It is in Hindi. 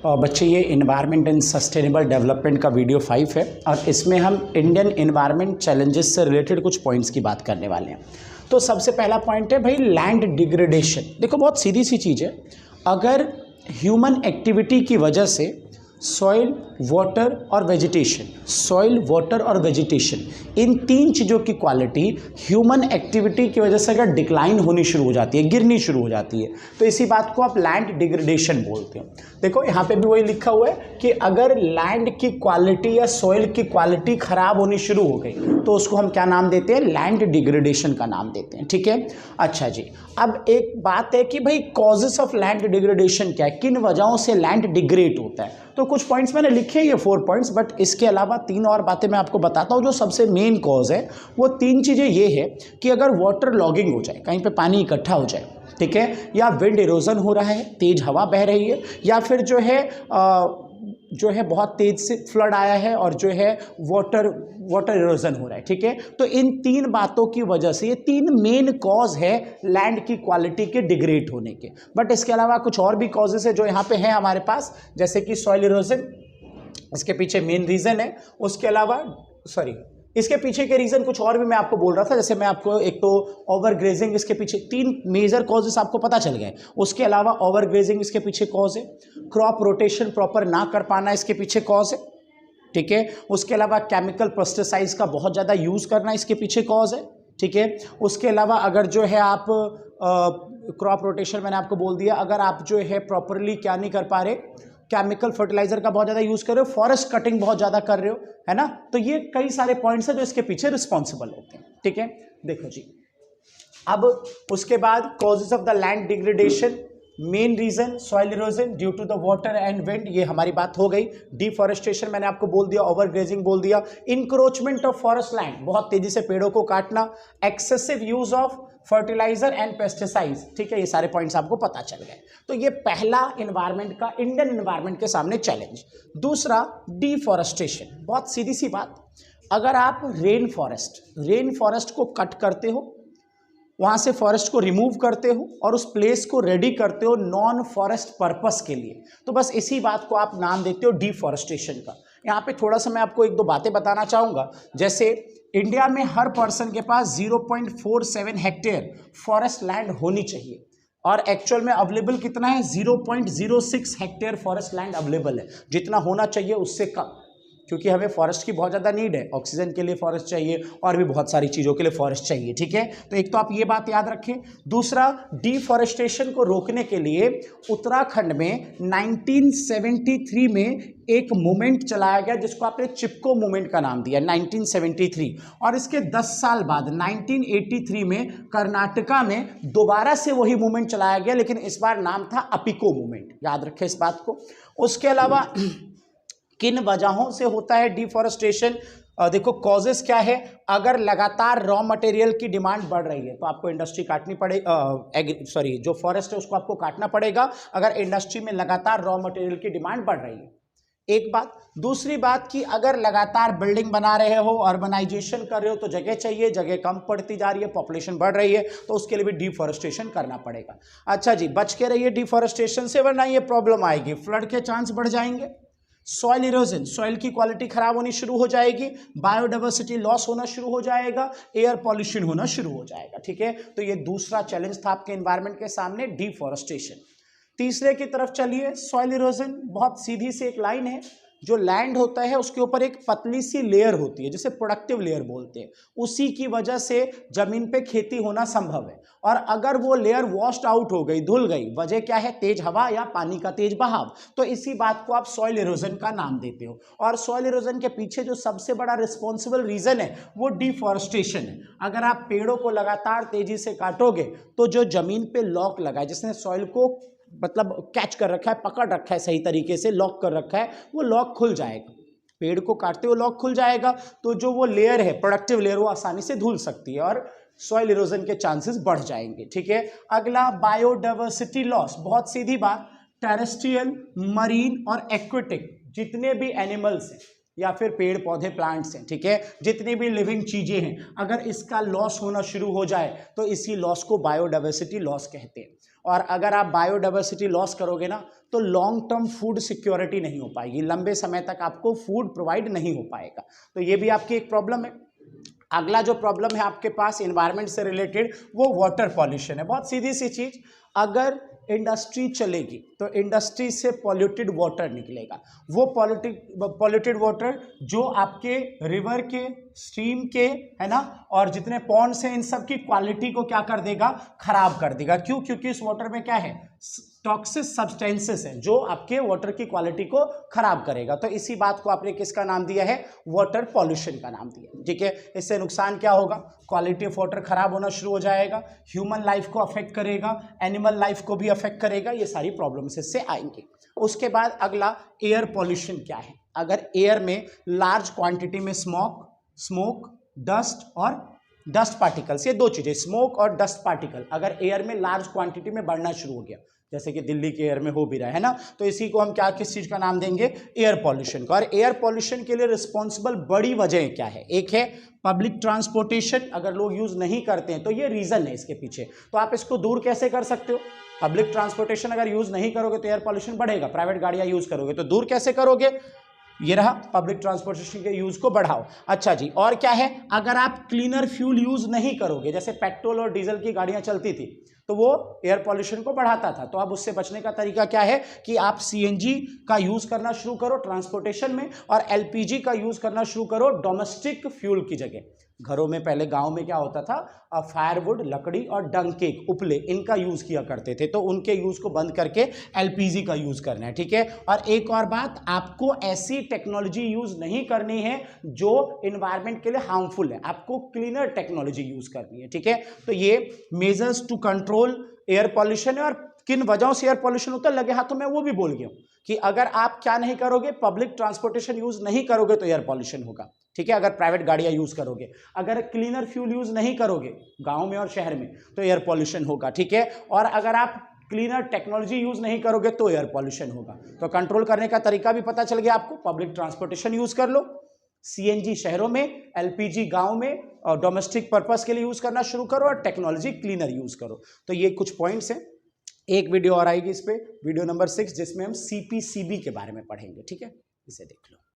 बच्चे ये इन्वायरमेंट एंड सस्टेनेबल डेवलपमेंट का वीडियो 5 है और इसमें हम इंडियन इन्वायरमेंट चैलेंजेस से रिलेटेड कुछ पॉइंट्स की बात करने वाले हैं। तो सबसे पहला पॉइंट है भाई लैंड डिग्रेडेशन। देखो बहुत सीधी सी चीज़ है, अगर ह्यूमन एक्टिविटी की वजह से सॉइल वाटर और वेजिटेशन इन तीन चीज़ों की क्वालिटी ह्यूमन एक्टिविटी की वजह से अगर डिक्लाइन होनी शुरू हो जाती है, गिरनी शुरू हो जाती है, तो इसी बात को आप लैंड डिग्रेडेशन बोलते हैं। देखो यहाँ पे भी वही लिखा हुआ है कि अगर लैंड की क्वालिटी या सॉइल की क्वालिटी खराब होनी शुरू हो गई तो उसको हम क्या नाम देते हैं, लैंड डिग्रेडेशन का नाम देते हैं। ठीक है, अच्छा जी, अब एक बात है कि भाई कॉजेस ऑफ लैंड डिग्रेडेशन क्या है, किन वजहों से लैंड डिग्रेड होता है। तो कुछ पॉइंट्स मैंने लिखे ये 4 पॉइंट्स, बट इसके अलावा 3 और बातें मैं आपको बताता हूँ। जो सबसे मेन कॉज है वो 3 चीज़ें ये है कि अगर वाटर लॉगिंग हो जाए, कहीं पे पानी इकट्ठा हो जाए, ठीक है, या विंड इरोजन हो रहा है, तेज हवा बह रही है, या फिर जो है बहुत तेज से फ्लड आया है और जो है वाटर इरोजन हो रहा है। ठीक है, तो इन 3 बातों की वजह से ये 3 मेन कॉज है लैंड की क्वालिटी के डिग्रेड होने के। बट इसके अलावा कुछ और भी कॉजेस है जो यहाँ पे हैं हमारे पास, जैसे कि सॉइल इरोजन, इसके पीछे मेन रीजन है। उसके अलावा इसके पीछे के रीजन कुछ और भी मैं आपको बोल रहा था, जैसे मैं आपको एक तो ओवरग्रेजिंग, इसके पीछे 3 मेजर कॉजेस आपको पता चल गए। उसके अलावा ओवरग्रेजिंग इसके पीछे कॉज है, क्रॉप रोटेशन प्रॉपर ना कर पाना इसके पीछे कॉज है। ठीक है, उसके अलावा केमिकल पेस्टिसाइड्स का बहुत ज़्यादा यूज़ करना इसके पीछे कॉज है। ठीक है, उसके अलावा अगर जो है आप क्रॉप रोटेशन मैंने आपको बोल दिया, अगर आप जो है प्रॉपरली क्या नहीं कर पा रहे, केमिकल फर्टिलाइजर का बहुत ज़्यादा यूज़ कर रहे हो, फॉरेस्ट कटिंग बहुत ज़्यादा कर रहे हो, है ना, तो ये कई सारे पॉइंट्स हैं जो इसके पीछे रिस्पॉन्सिबल होते हैं। ठीक है, देखो जी, अब उसके बाद causes of the land degradation, main reason soil erosion due to the water and wind, ये हमारी बात हो गई। डिफॉरेस्टेशन मैंने आपको बोल दिया, ओवरग्रेजिंग बोल दिया, इंक्रोचमेंट ऑफ फॉरेस्ट लैंड, बहुत तेजी से पेड़ों को काटना, excessive use of fertiliser and pesticides. ठीक है, ये सारे पॉइंट्स आपको पता चल गए। तो ये पहला एनवायरनमेंट का, इंडियन एनवायरनमेंट के सामने चैलेंज। दूसरा डिफॉरेस्टेशन, बहुत सीधी सी बात, अगर आप रेन फॉरेस्ट को कट करते हो, वहाँ से फॉरेस्ट को रिमूव करते हो और उस प्लेस को रेडी करते हो नॉन फॉरेस्ट पर्पस के लिए, तो बस इसी बात को आप नाम देते हो डिफॉरेस्टेशन का। यहाँ पे थोड़ा सा मैं आपको 1-2 बातें बताना चाहूँगा। जैसे इंडिया में हर पर्सन के पास 0.47 हेक्टेयर फॉरेस्ट लैंड होनी चाहिए और एक्चुअल में अवेलेबल कितना है, 0.06 हेक्टेयर फॉरेस्ट लैंड अवेलेबल है, जितना होना चाहिए उससे कम, क्योंकि हमें फॉरेस्ट की बहुत ज़्यादा नीड है, ऑक्सीजन के लिए फॉरेस्ट चाहिए और भी बहुत सारी चीज़ों के लिए फॉरेस्ट चाहिए। ठीक है, तो एक तो आप ये बात याद रखें। दूसरा, डिफॉरेस्टेशन को रोकने के लिए उत्तराखंड में 1973 में एक मूवमेंट चलाया गया जिसको आपने चिपको मूवमेंट का नाम दिया, 1973, और इसके 10 साल बाद 1983 में कर्नाटका में दोबारा से वही मूवमेंट चलाया गया, लेकिन इस बार नाम था अपिको मूवमेंट, याद रखें इस बात को। उसके अलावा किन वजहों से होता है डिफॉरेस्टेशन, देखो कॉजेस क्या है, अगर लगातार रॉ मटेरियल की डिमांड बढ़ रही है तो आपको इंडस्ट्री काटनी पड़ेगी, जो फॉरेस्ट है उसको आपको काटना पड़ेगा अगर इंडस्ट्री में लगातार रॉ मटेरियल की डिमांड बढ़ रही है, एक बात। दूसरी बात कि अगर लगातार बिल्डिंग बना रहे हो, अर्बनाइजेशन कर रहे हो, तो जगह चाहिए, जगह कम पड़ती जा रही है, पॉपुलेशन बढ़ रही है, तो उसके लिए भी डिफॉरेस्टेशन करना पड़ेगा। अच्छा जी, बच के रहिए डिफॉरेस्टेशन से, वरना ये प्रॉब्लम आएगी, फ्लड के चांस बढ़ जाएंगे, सॉइल इरोजन, सॉइल की क्वालिटी खराब होनी शुरू हो जाएगी, बायोडाइवर्सिटी लॉस होना शुरू हो जाएगा, एयर पॉल्यूशन होना शुरू हो जाएगा। ठीक है, तो ये दूसरा चैलेंज था आपके एनवायरनमेंट के सामने, डिफॉरेस्टेशन। तीसरे की तरफ चलिए, सॉइल इरोजन, बहुत सीधी सी एक लाइन है, जो लैंड होता है उसके ऊपर एक पतली सी लेयर होती है जिसे प्रोडक्टिव लेयर बोलते हैं, उसी की वजह से जमीन पे खेती होना संभव है, और अगर वो लेयर वॉश्ड आउट हो गई, धुल गई, वजह क्या है, तेज हवा या पानी का तेज बहाव, तो इसी बात को आप सॉइल इरोजन का नाम देते हो। और सॉइल इरोजन के पीछे जो सबसे बड़ा रिस्पॉन्सिबल रीजन है वो डिफॉरेस्टेशन है। अगर आप पेड़ों को लगातार तेजी से काटोगे तो जो जमीन पे लॉक लगा है, जिसने सॉइल को मतलब कैच कर रखा है, पकड़ रखा है, सही तरीके से लॉक कर रखा है, वो लॉक खुल जाएगा, पेड़ को काटते हुए लॉक खुल जाएगा, तो जो वो लेयर है, प्रोडक्टिव लेयर, वो आसानी से धुल सकती है और सॉइल इरोजन के चांसेस बढ़ जाएंगे। ठीक है, अगला बायोडाइवर्सिटी लॉस, बहुत सीधी बात, टेरेस्ट्रियल, मरीन और एक्वेटिक जितने भी एनिमल्स हैं या फिर पेड़ पौधे प्लांट्स हैं, ठीक है, जितनी भी लिविंग चीजें हैं, अगर इसका लॉस होना शुरू हो जाए तो इसी लॉस को बायोडाइवर्सिटी लॉस कहते हैं। और अगर आप बायोडाइवर्सिटी लॉस करोगे ना तो लॉन्ग टर्म फूड सिक्योरिटी नहीं हो पाएगी, लंबे समय तक आपको फूड प्रोवाइड नहीं हो पाएगा। तो ये भी आपकी एक प्रॉब्लम है। अगला जो प्रॉब्लम है आपके पास एनवायरनमेंट से रिलेटेड वो वाटर पॉल्यूशन है। बहुत सीधी सी चीज, अगर इंडस्ट्री चलेगी तो इंडस्ट्री से पॉल्यूटेड वाटर निकलेगा। वो पॉल्यूटेड वाटर जो आपके रिवर के, स्ट्रीम के, है ना, और जितने पॉन्ड्स हैं इन सब की क्वालिटी को क्या कर देगा, खराब कर देगा। क्यों? क्योंकि इस वाटर में क्या है, टॉक्सिक सब्सटेंसेस हैं जो आपके वाटर की क्वालिटी को खराब करेगा। तो इसी बात को आपने किसका नाम दिया है, वाटर पॉल्यूशन का नाम दिया। ठीक है, इससे नुकसान क्या होगा, क्वालिटी ऑफ वाटर खराब होना शुरू हो जाएगा, ह्यूमन लाइफ को अफेक्ट करेगा, एनिमल लाइफ को भी अफेक्ट करेगा, ये सारी प्रॉब्लम्स इससे आएंगी। उसके बाद अगला एयर पॉल्यूशन क्या है। अगर एयर में लार्ज क्वांटिटी में स्मोक, डस्ट और डस्ट पार्टिकल्स, ये दो चीजें, स्मोक और डस्ट पार्टिकल, अगर एयर में लार्ज क्वांटिटी में बढ़ना शुरू हो गया, जैसे कि दिल्ली के एयर में हो भी रहा है ना, तो इसी को हम क्या, किस चीज का नाम देंगे, एयर पॉल्यूशन का। और एयर पॉल्यूशन के लिए रिस्पॉन्सिबल बड़ी वजह क्या है, एक है पब्लिक ट्रांसपोर्टेशन, अगर लोग यूज नहीं करते हैं तो ये रीजन है इसके पीछे। तो आप इसको दूर कैसे कर सकते हो, पब्लिक ट्रांसपोर्टेशन अगर यूज नहीं करोगे तो एयर पॉल्यूशन बढ़ेगा, प्राइवेट गाड़ियां यूज करोगे तो दूर कैसे करोगे, ये रहा, पब्लिक ट्रांसपोर्टेशन के यूज को बढ़ाओ। अच्छा जी, और क्या है, अगर आप क्लीनर फ्यूल यूज नहीं करोगे, जैसे पेट्रोल और डीजल की गाड़ियां चलती थी तो वो एयर पॉल्यूशन को बढ़ाता था, तो अब उससे बचने का तरीका क्या है कि आप सीएनजी का यूज करना शुरू करो ट्रांसपोर्टेशन में, और एलपीजी का यूज करना शुरू करो डोमेस्टिक फ्यूल की जगह। घरों में पहले गांव में क्या होता था, फायरवुड, लकड़ी और डंकेक, उपले, इनका यूज किया करते थे, तो उनके यूज को बंद करके एलपीजी का यूज करना है। ठीक है, और एक और बात, आपको ऐसी टेक्नोलॉजी यूज नहीं करनी है जो इन्वायरमेंट के लिए हार्मफुल है, आपको क्लीनर टेक्नोलॉजी यूज करनी है। ठीक है, तो ये measures to control air pollution है। और किन वजहों से एयर पॉल्यूशन होता है, लगे हाथों में वो भी बोल गया कि अगर आप क्या नहीं करोगे, पब्लिक ट्रांसपोर्टेशन यूज नहीं करोगे तो एयर पॉल्यूशन होगा। ठीक है, अगर प्राइवेट गाड़ियां यूज करोगे, अगर क्लीनर फ्यूल यूज नहीं करोगे गांव में और शहर में तो एयर पॉल्यूशन होगा। ठीक है, और अगर आप क्लीनर टेक्नोलॉजी यूज नहीं करोगे तो एयर पॉल्यूशन होगा। तो कंट्रोल करने का तरीका भी पता चल गया आपको, पब्लिक ट्रांसपोर्टेशन यूज कर लो, सीएनजी शहरों में, एलपीजी गांव में, और डोमेस्टिक पर्पस के लिए यूज करना शुरू करो, और टेक्नोलॉजी क्लीनर यूज करो। तो ये कुछ पॉइंट्स हैं। एक वीडियो और आएगी इस पे, वीडियो नंबर 6, जिसमें हम सीपीसीबी के बारे में पढ़ेंगे। ठीक है, इसे देख लो।